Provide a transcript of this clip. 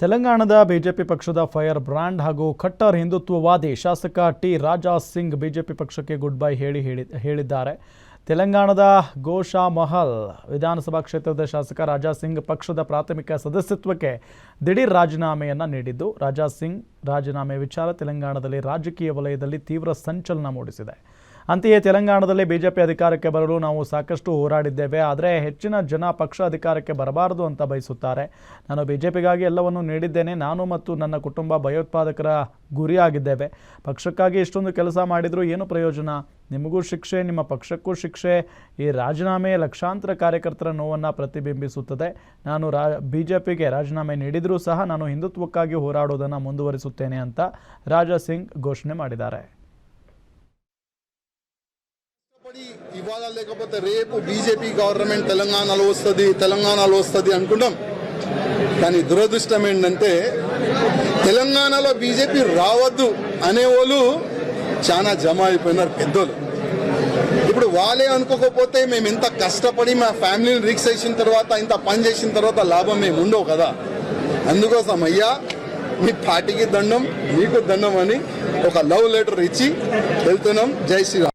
ತೆಲಂಗಾಣದ ಬಿಜೆಪಿ ಪಕ್ಷದ fire brand ಹಾಗೂ ಖಟ್ಟರ್ ಹಿಂದುತ್ವವಾದಿ ಶಾಸಕ ಟಿ ರಾಜಾ ಸಿಂಗ್ ಬಿಜೆಪಿ ಪಕ್ಷಕ್ಕೆ ಗುಡ್ ಬೈ ಹೇಳಿದ್ದಾರೆ. ತೆಲಂಗಾಣದ ಗೋಶಾಮಹಲ್ ವಿಧಾನಸಭಾ ಕ್ಷೇತ್ರದ ಶಾಸಕ ರಾಜಾ ಸಿಂಗ್ ಪಕ್ಷದ ಪ್ರಾಥಮಿಕ ಸದಸ್ಯತ್ವಕ್ಕೆ ದಿಢೀರ್ ರಾಜೀನಾಮೆಯನ್ನು ನೀಡಿದ್ದು, ರಾಜಾ ಸಿಂಗ್ ರಾಜೀನಾಮೆ ವಿಚಾರ ತೆಲಂಗಾಣದಲ್ಲಿ ರಾಜಕೀಯ ವಲಯದಲ್ಲಿ ತೀವ್ರ ಸಂಚಲನ ಮೂಡಿಸಿದೆ. ಅಂತೆಯೇ ತೆಲಂಗಾಣದಲ್ಲಿ ಬಿಜೆಪಿ ಅಧಿಕಾರಕ್ಕೆ ಬರಲು ನಾವು ಸಾಕಷ್ಟು ಹೋರಾಡಿದ್ದೇವೆ, ಆದರೆ ಹೆಚ್ಚಿನ ಜನ ಪಕ್ಷ ಅಧಿಕಾರಕ್ಕೆ ಬರಬಾರದು ಅಂತ ಬಯಸುತ್ತಾರೆ. ನಾನು ಬಿಜೆಪಿಗಾಗಿ ಎಲ್ಲವನ್ನೂ ನೀಡಿದ್ದೇನೆ. ನಾನು ಮತ್ತು ನನ್ನ ಕುಟುಂಬ ಭಯೋತ್ಪಾದಕರ ಗುರಿಯಾಗಿದ್ದೇವೆ. ಪಕ್ಷಕ್ಕಾಗಿ ಇಷ್ಟೊಂದು ಕೆಲಸ ಮಾಡಿದರೂ ಏನು ಪ್ರಯೋಜನ? ನಿಮಗೂ ಶಿಕ್ಷೆ, ನಿಮ್ಮ ಪಕ್ಷಕ್ಕೂ ಶಿಕ್ಷೆ. ಈ ರಾಜೀನಾಮೆ ಲಕ್ಷಾಂತರ ಕಾರ್ಯಕರ್ತರ ನೋವನ್ನು ಪ್ರತಿಬಿಂಬಿಸುತ್ತದೆ. ನಾನು ಬಿಜೆಪಿಗೆ ರಾಜೀನಾಮೆ ನೀಡಿದರೂ ಸಹ ನಾನು ಹಿಂದುತ್ವಕ್ಕಾಗಿ ಹೋರಾಡೋದನ್ನು ಮುಂದುವರಿಸುತ್ತೇನೆ ಅಂತ ರಾಜಾ ಸಿಂಗ್ ಘೋಷಣೆ ಮಾಡಿದ್ದಾರೆ. ఇవాళ లేకపోతే రేపు బీజేపీ గవర్నమెంట్ తెలంగాణలో వస్తుంది అనుకుంటాం. కానీ దురదృష్టం ఏంటంటే తెలంగాణలో బీజేపీ రావద్దు అనేవాళ్ళు చాలా జమ అయిపోయినారు పెద్దోళ్ళు. ఇప్పుడు వాళ్ళే అనుకోకపోతే మేము ఇంత కష్టపడి మా ఫ్యామిలీని రిక్స్ చేసిన తర్వాత ఇంత పని చేసిన తర్వాత లాభం మేము ఉండవు కదా. అందుకోసం అయ్యా మీ పార్టీకి దండం, మీకు దండం అని ఒక లవ్ లెటర్ ఇచ్చి వెళ్తున్నాం. జై శ్రీరామ్.